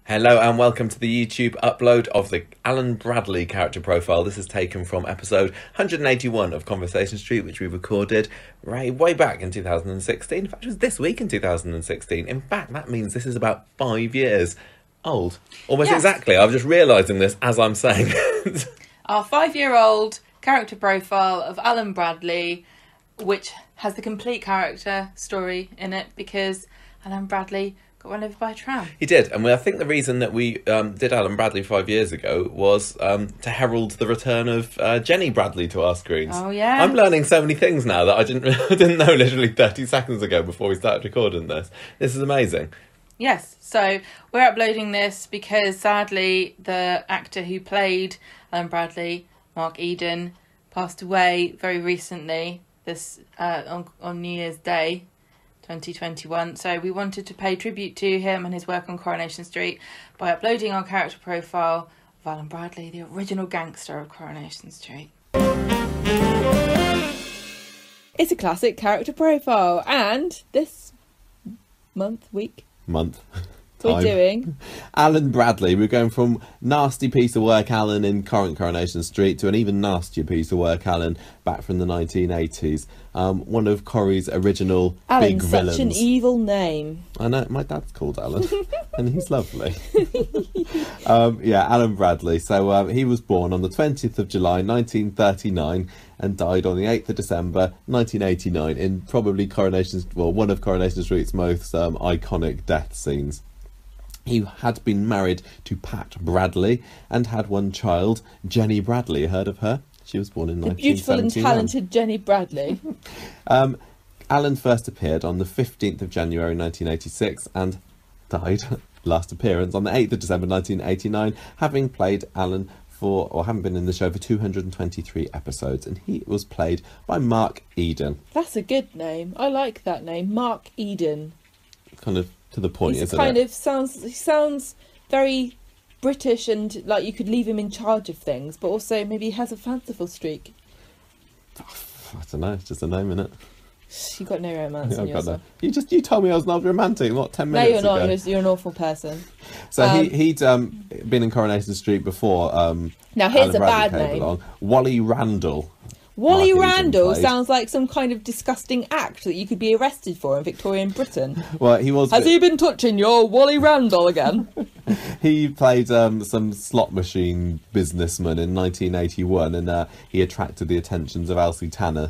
Hello and welcome to the YouTube upload of the Alan Bradley character profile. This is taken from episode 181 of Conversation Street, which we recorded way back in 2016. In fact, it was this week in 2016. In fact, that means this is about 5 years old. Almost exactly. I'm just realising this as I'm saying it. Our 5-year-old character profile of Alan Bradley, which has the complete character story in it because Alan Bradley got run over by a tram. He did, and I think the reason that we did Alan Bradley 5 years ago was to herald the return of Jenny Bradley to our screens. Oh yeah, I'm learning so many things now that I didn't know literally 30 seconds ago before we started recording this. This is amazing. Yes, so we're uploading this because sadly the actor who played Alan Bradley, Mark Eden, passed away very recently. This on New Year's Day 2021, so we wanted to pay tribute to him and his work on Coronation Street by uploading our character profile of Alan Bradley, the original gangster of Coronation Street. It's a classic character profile, and this week we're doing Alan Bradley. We're going from nasty piece of work Alan in current Coronation Street to an even nastier piece of work Alan back from the 1980s. One of Corrie's original Alan's big villains. Such an evil name. I know, my dad's called Alan and he's lovely. Alan Bradley. So he was born on the 20th of July 1939 and died on the 8th of December 1989 in probably one of Coronation Street's most iconic death scenes. He had been married to Pat Bradley and had one child, Jenny Bradley. Heard of her? She was born in 1971. Beautiful and talented Jenny Bradley. Alan first appeared on the 15th of January 1986 and died, last appearance, on the 8th of December 1989, having played Alan having been in the show for 223 episodes, and he was played by Mark Eden. That's a good name. I like that name, Mark Eden. Kind of to the point, isn't it? He sounds very British and like you could leave him in charge of things, but also maybe he has a fanciful streak. I don't know, it's just a name, innit? You've got no romance in yourself. You told me I was not romantic, what, 10 minutes ago? No, you're not. You're an awful person. So he'd been in Coronation Street before. Now here's Alan a Bradley bad name. along. Wally Randall. Wally Mark Eden Randall played. sounds like some kind of disgusting act that you could be arrested for in Victorian Britain. Well, he was. Has he been touching your Wally Randall again? He played some slot machine businessman in 1981, and he attracted the attentions of Elsie Tanner.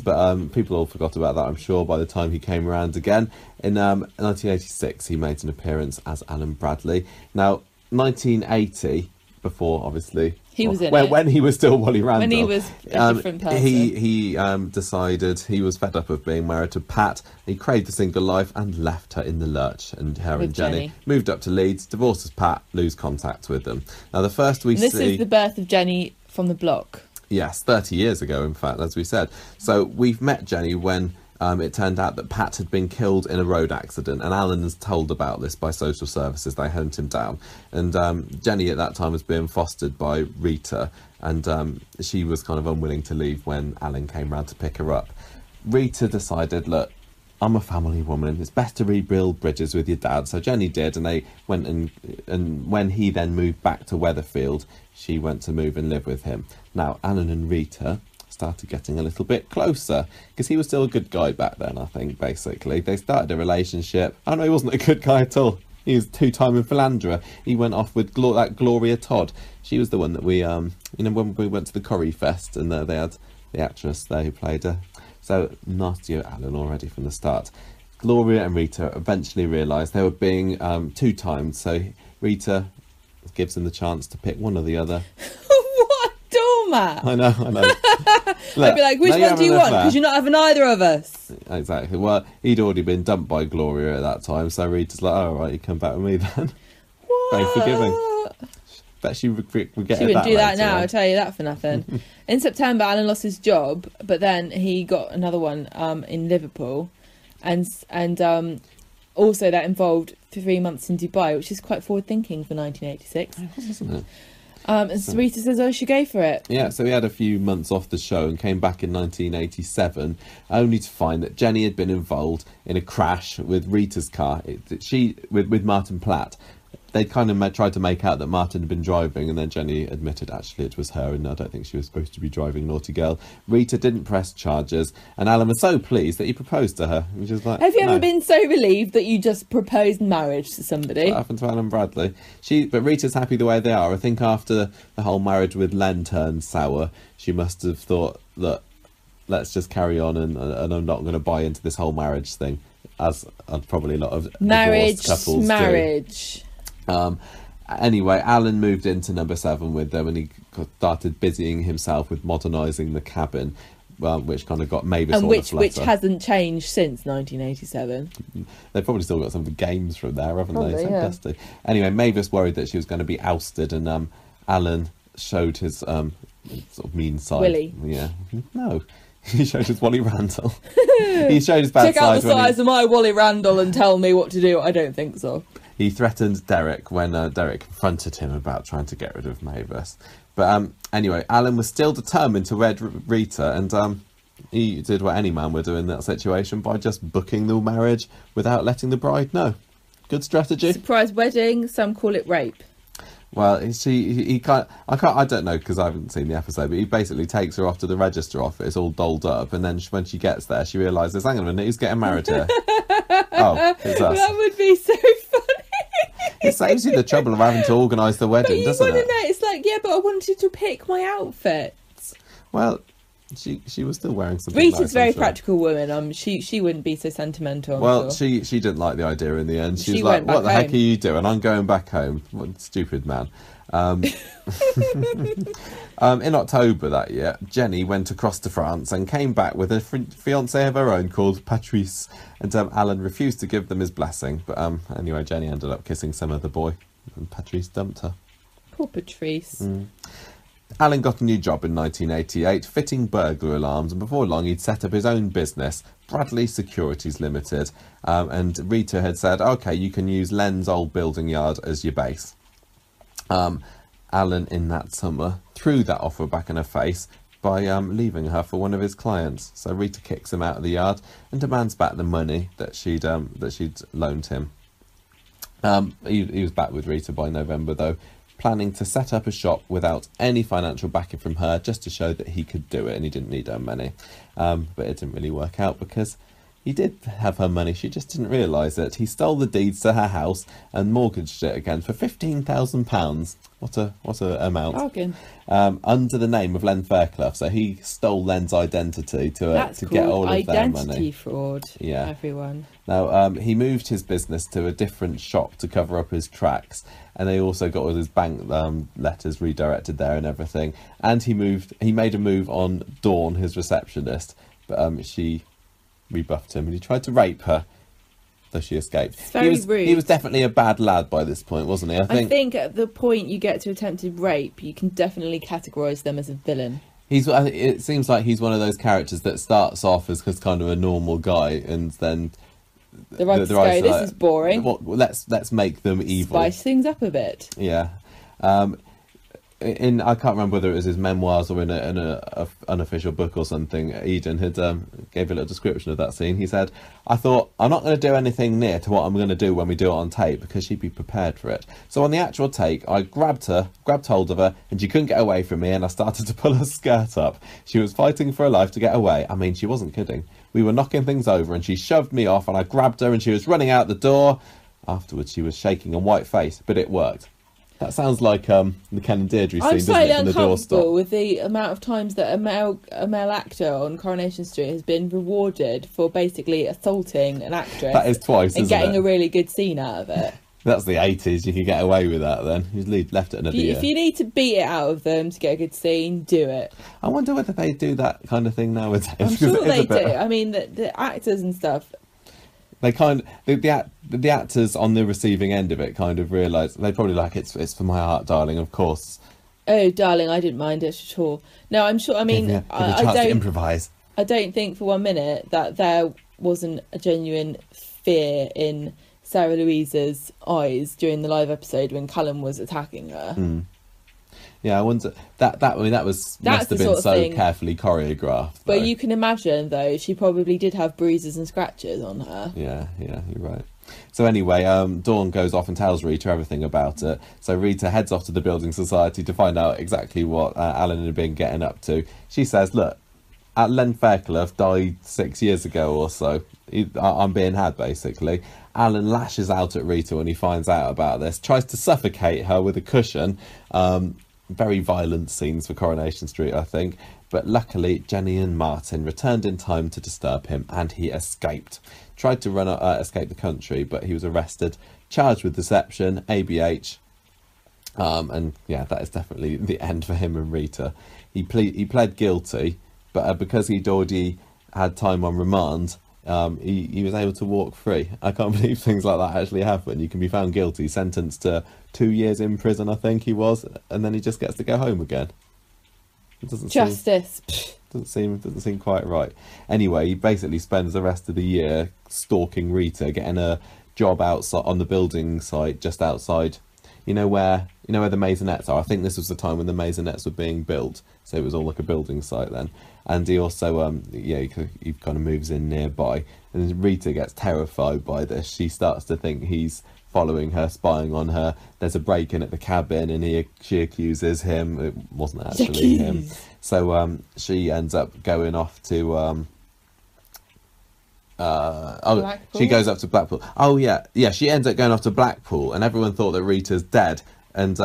But people all forgot about that, I'm sure, by the time he came around again. In 1986, he made an appearance as Alan Bradley. Now, 1980, before, obviously... He was in when he was still Wally Randall. When he was a different person. He decided he was fed up of being married to Pat. He craved a single life and left her in the lurch. And her and Jenny moved up to Leeds, divorces Pat, lose contact with them. Now, the first we see... This is the birth of Jenny from the block. Yes, 30 years ago, in fact, as we said. So we've met Jenny when it turned out that Pat had been killed in a road accident, and Alan is told about this by social services. They hunt him down. And Jenny at that time was being fostered by Rita, and she was kind of unwilling to leave when Alan came round to pick her up. Rita decided, look, I'm a family woman, it's best to rebuild bridges with your dad. So Jenny did, and they went and when he then moved back to Weatherfield, she went to move and live with him. Now, Alan and Rita started getting a little bit closer because he was still a good guy back then, I think, basically. They started a relationship. Oh no, he wasn't a good guy at all. He was a two-time philanderer. He went off with that Gloria Todd. She was the one that we, when we went to the Corrie Fest, and they had the actress there who played her. So, nasty Alan already from the start. Gloria and Rita eventually realised they were being two-timed, so Rita gives them the chance to pick one or the other. What a doormat! I know. Look, I'd be like, which one do you want? Because you're not having either of us. Exactly. Well, he'd already been dumped by Gloria at that time, so Rita's like, oh, right, you come back with me then. What? Very forgiving. Bet she would get She wouldn't do that now, on. I'll tell you that for nothing. In September, Alan lost his job, but then he got another one in Liverpool. And also that involved 3 months in Dubai, which is quite forward-thinking for 1986. Isn't it? And Rita says, I should go for it. Yeah, so he had a few months off the show and came back in 1987, only to find that Jenny had been involved in a crash with Rita's car. With Martin Platt. they kind of tried to make out that Martin had been driving, and then Jenny admitted actually it was her, and I don't think she was supposed to be driving, naughty girl. Rita didn't press charges, and Alan was so pleased that he proposed to her. He was just like, have you ever been so relieved that you just proposed marriage to somebody? What happened to Alan Bradley? But Rita's happy the way they are. I think after the whole marriage with Len turned sour, she must have thought that let's just carry on, and I'm not going to buy into this whole marriage thing, as probably a lot of divorced couples do. Anyway, Alan moved into number 7 with them, and he started busying himself with modernising the cabin, which kind of got Mavis and all which aflutter. hasn't changed since 1987. They've probably still got some of the games from there, haven't Probably, they? So yeah. dusty. Anyway, Mavis worried that she was going to be ousted, and Alan showed his sort of mean side. Willie. Yeah. No. He showed his Wally Randall. He showed his bad Check out side the when size of my Wally Randall and tell me what to do. I don't think so. he threatened Derek when Derek confronted him about trying to get rid of Mavis. But anyway, Alan was still determined to wed Rita, and he did what any man would do in that situation by just booking the marriage without letting the bride know. Good strategy. Surprise wedding. Some call it rape. Well, I don't know because I haven't seen the episode, but he basically takes her off to the register office all dolled up, and then when she gets there, she realises, hang on a minute, who's getting married here? Oh, it's us. That would be so funny. It saves you the trouble of having to organise the wedding, doesn't it? Know, it's like, yeah, but I wanted to pick my outfit. Well, she was still wearing something. Rita's nice, a very I'm sure. practical woman. She wouldn't be so sentimental. Well, sure. she didn't like the idea in the end. She was She like, went back "What the heck home. are you doing? I'm going back home." What a stupid man. In October that year, Jenny went across to France and came back with a fiancé of her own called Patrice, and Alan refused to give them his blessing. But anyway, Jenny ended up kissing some other boy, and Patrice dumped her. Poor Patrice. Alan got a new job in 1988, fitting burglar alarms, and before long he'd set up his own business, Bradley Securities Limited, and Rita had said, OK, you can use Len's old building yard as your base. Alan, in that summer, threw that offer back in her face by leaving her for one of his clients. So Rita kicks him out of the yard and demands back the money that she'd loaned him. He was back with Rita by November, though, planning to set up a shop without any financial backing from her, just to show that he could do it and he didn't need her money. But it didn't really work out because he did have her money, she just didn't realise it. He stole the deeds to her house and mortgaged it again for £15,000. What a amount. Bargain. Under the name of Len Fairclough. So he stole Len's identity to get all of their money. Identity fraud. Yeah. Everyone. Now, he moved his business to a different shop to cover up his tracks, and they also got all his bank letters redirected there and everything. And he made a move on Dawn, his receptionist, but she rebuffed him, and he tried to rape her, though she escaped. Rude. He was definitely a bad lad by this point, wasn't he? I think at the point you get to attempted rape, you can definitely categorise them as a villain. It seems like he's one of those characters that starts off as kind of a normal guy, and then The writers go, this is boring. Let's make them evil. Spice things up a bit. Yeah. I can't remember whether it was his memoirs or in a unofficial book or something. Eden had gave a little description of that scene. He said, "I thought I'm not going to do anything near to what I'm going to do when we do it on tape because she'd be prepared for it. So on the actual take, I grabbed hold of her, and she couldn't get away from me, and I started to pull her skirt up. She was fighting for her life to get away. I mean, she wasn't kidding. We were knocking things over, and she shoved me off, and I grabbed her, and she was running out the door. Afterwards, she was shaking a white face, but it worked." That sounds like the Ken and Deirdre scene, I'm doesn't slightly it, from the uncomfortable doorstop? with the amount of times that a male actor on Coronation Street has been rewarded for basically assaulting an actress. That is twice, and isn't getting it? a really good scene out of it. That's the 80s. You could get away with that then. You left it another year. If you need to beat it out of them to get a good scene, do it. I wonder whether they do that kind of thing nowadays. I'm 'cause sure it is they a bit- do. I mean, the actors and stuff. They the actors on the receiving end of it kind of realise they probably like it's for my heart, darling. Of course. Oh, darling, I didn't mind it at all. No, I'm sure. I mean, Give you a chance to improvise. I don't think for 1 minute that there wasn't a genuine fear in Sarah Louise's eyes during the live episode when Callum was attacking her. Yeah, I wonder that. I mean, must That's have the been sort of so thing. carefully choreographed. But though. you can imagine, though, she probably did have bruises and scratches on her. Yeah, you're right. So anyway, Dawn goes off and tells Rita everything about it. So Rita heads off to the Building Society to find out exactly what Alan had been getting up to. She says, look, Len Fairclough died 6 years ago or so. I'm being had, basically. Alan lashes out at Rita when he finds out about this, tries to suffocate her with a cushion. Very violent scenes for Coronation Street, I think. But luckily, Jenny and Martin returned in time to disturb him, and he escaped. Tried to escape the country, but he was arrested, charged with deception, ABH. And yeah, that is definitely the end for him and Rita. He pled guilty, but because he'd already had time on remand, he was able to walk free. I can't believe things like that actually happen. You can be found guilty, sentenced to 2 years in prison, I think he was, and then he just gets to go home again. It doesn't seem quite right. Anyway, he basically spends the rest of the year stalking Rita, getting a job outside on the building site just outside. You know where the maisonettes are? I think this was the time when the maisonettes were being built, so it was all like a building site then. And he also, he kind of moves in nearby, and Rita gets terrified by this. She starts to think he's following her, spying on her. There's a break-in at the cabin, and she accuses him. It wasn't actually him. So she ends up going off to she goes up to Blackpool. Oh yeah, she ends up going off to Blackpool, and everyone thought that Rita's dead. And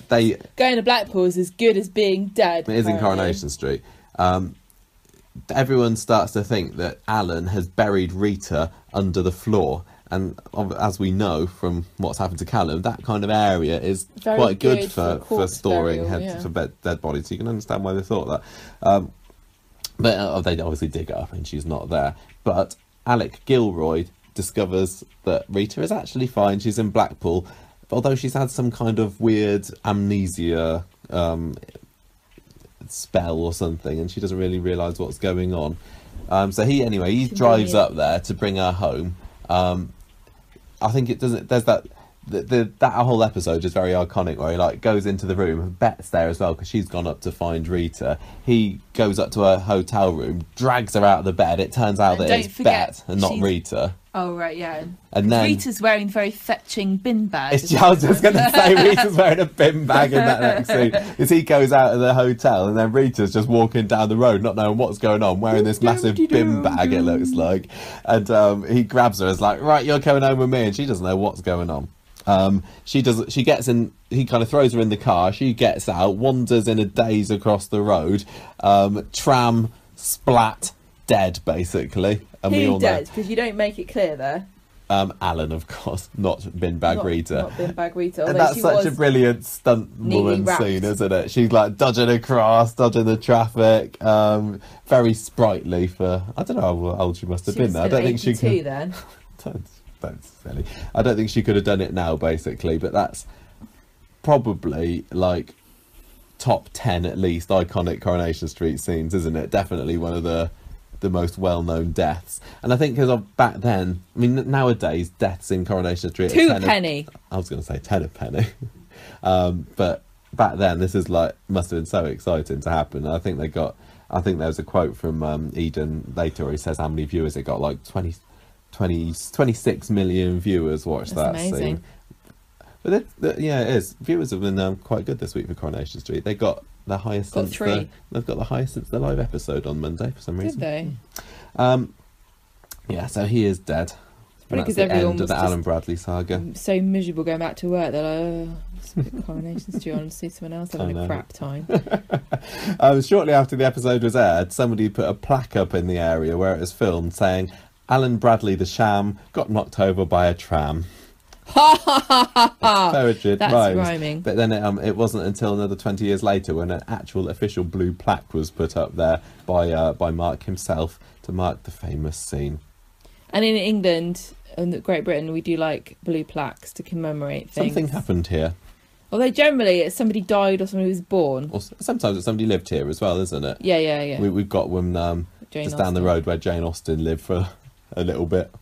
they going to Blackpool is as good as being dead. It is in Coronation Street. Everyone starts to think that Alan has buried Rita under the floor. And as we know from what's happened to Callum, that kind of area is very quite good for storing burial, dead bodies. So you can understand why they thought that. But they obviously dig it up and she's not there. But Alec Gilroy discovers that Rita is actually fine. She's in Blackpool, although she's had some kind of weird amnesia spell or something, and she doesn't really realise what's going on. So he drives up there to bring her home. I think it doesn't. There's that whole episode is very iconic where he like goes into the room. Bet's there as well because she's gone up to find Rita. He goes up to her hotel room, drags her out of the bed. It turns out that it's Bet and not Rita. Oh right, yeah. And then Rita's wearing a very fetching bin bag. I was just going to say Rita's wearing a bin bag in that next scene. Because he goes out of the hotel and then Rita's just walking down the road, not knowing what's going on, wearing this massive bin bag. It looks like, and he grabs her. As like, right, you're coming home with me, and she doesn't know what's going on. She gets in. He kind of throws her in the car. She gets out, wanders in a daze across the road. Tram splat, dead basically. And Who dead? Because you don't make it clear there. Alan, of course, not bin bag Rita. Not bin bag Rita. And that's such a brilliant stunt woman scene, isn't it? She's like dodging across, dodging the traffic. Very sprightly for. I don't know how old she must have been there. I don't think she could. Then. That's silly. I don't think she could have done it now, basically. But that's probably like top 10 at least iconic Coronation Street scenes, isn't it? Definitely one of the most well-known deaths. And I think because of back then, I mean, nowadays deaths in Coronation Street Two a penny. I was going to say 10 a penny. But back then, this is like must have been so exciting to happen. I think there was a quote from Eden later where he says how many viewers it got, like 26 million viewers watched that amazing. Scene. But it is. Viewers have been quite good this week for Coronation Street. They got the highest since they've got the highest since the live episode on Monday for some reason. Did they? Yeah, so he is dead. And that's the end of the Alan Bradley saga. So miserable going back to work. They're like, just put Coronation Street on and see someone else having a crap time. Shortly after the episode was aired, somebody put a plaque up in the area where it was filmed saying, "Alan Bradley the sham got knocked over by a tram." Poetry, that's rhymes. rhyming. But then it wasn't until another 20 years later when an actual official blue plaque was put up there by Mark himself to mark the famous scene. And in England and Great Britain, we do like blue plaques to commemorate things. Something happened here. Although generally it's somebody died or somebody was born. Or sometimes it's somebody lived here as well, isn't it? Yeah. We've got one just down the road where Jane Austen lived for a little bit.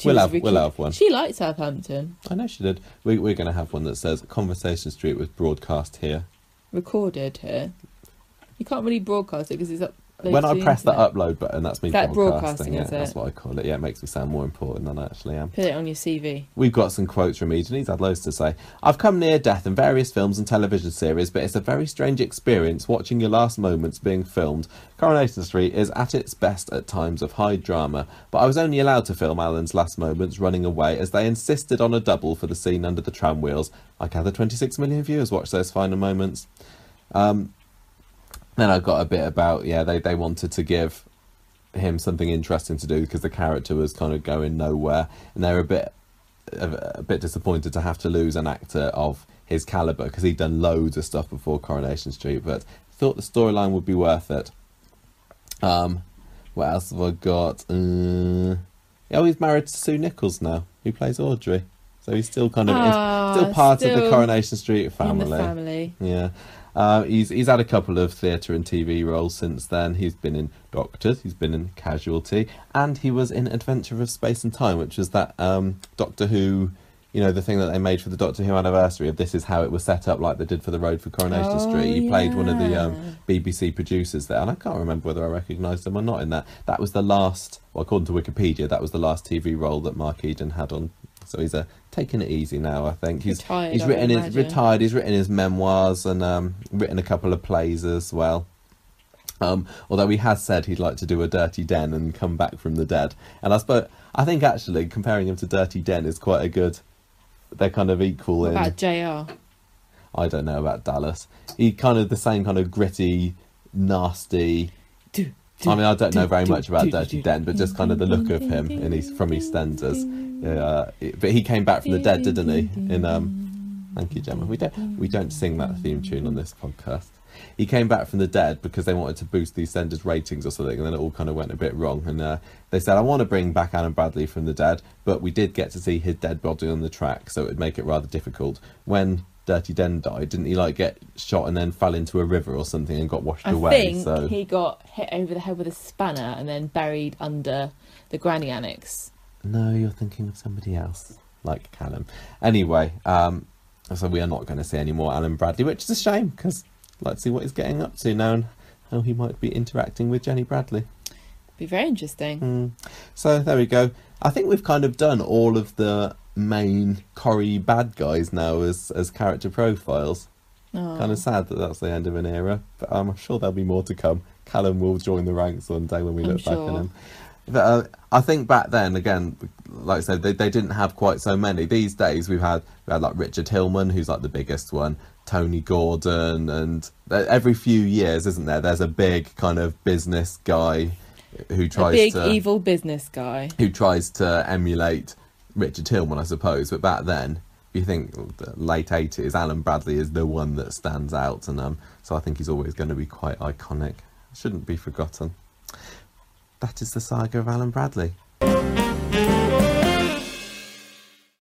We'll have one. She liked Southampton. I know she did. We're going to have one that says Conversation Street was broadcast here. Recorded here. You can't really broadcast it because it's up when to I the press that internet. upload button, that's me That broadcasting. broadcasting, Yeah, is it? that's what I call it. Yeah, it makes me sound more important than I actually am. Put it on your CV. We've got some quotes from Eden. He's had loads to say. I've come near death in various films and television series, but it's a very strange experience watching your last moments being filmed. Coronation Street is at its best at times of high drama, but I was only allowed to film Alan's last moments running away as they insisted on a double for the scene under the tram wheels. I gather 26 million viewers watched those final moments. Then I got a bit about, they wanted to give him something interesting to do because the character was kind of going nowhere, and they were a bit disappointed to have to lose an actor of his calibre because he'd done loads of stuff before Coronation Street, but thought the storyline would be worth it. What else have I got? He's married to Sue Nichols now, who plays Audrey, so he's still kind of still part of the Coronation Street family. In the family. Yeah. He's had a couple of theatre and TV roles since then. He's been in Doctors, he's been in Casualty, and he was in Adventure of Space and Time, which was that Doctor Who, the thing that they made for the Doctor Who anniversary of This Is How It Was Set Up, like they did for The Road for Coronation Street. He played one of the BBC producers there, and I can't remember whether I recognised him or not in that. That was the last, well, according to Wikipedia, that was the last TV role that Mark Eden had on. So he's taking it easy now, I think. He's retired. He's written his memoirs and written a couple of plays as well. Although he has said he'd like to do a Dirty Den and come back from the dead. And I think actually comparing him to Dirty Den is quite a good. They're kind of equal. What about JR? I don't know about Dallas. He kind of the same kind of gritty, nasty. I mean, I don't know very much about Dirty Den, but just kind of the look of him from EastEnders. Yeah, but he came back from the dead, didn't he? Thank you, Gemma. We don't sing that theme tune on this podcast. He came back from the dead because they wanted to boost the EastEnders ratings or something, and then it all kind of went a bit wrong. And they said, I want to bring back Alan Bradley from the dead, but we did get to see his dead body on the track, so it would make it rather difficult. When Dirty Den died, didn't he get shot and then fell into a river or something and got washed away? I think he got hit over the head with a spanner and then buried under the granny annex. No, you're thinking of somebody else, like Callum. Anyway, so we are not going to see any more Alan Bradley, which is a shame because I'd like to see what he's getting up to now and how he might be interacting with Jenny Bradley. Be very interesting. So there we go. I think we've kind of done all of the main Corrie bad guys now as character profiles. Kind of sad that that's the end of an era, but I'm sure there'll be more to come. Callum will join the ranks one day when we look back at him. But, I think back then, again, like I said, they didn't have quite so many. These days we had like Richard Hillman, who's like the biggest one, Tony Gordon, and every few years, isn't there, there's a big kind of business guy who tries evil business guy who tries to emulate Richard Hillman, I suppose. But back then, if you think the late 80s, Alan Bradley is the one that stands out, and so I think he's always going to be quite iconic. Shouldn't be forgotten. That is the saga of Alan Bradley.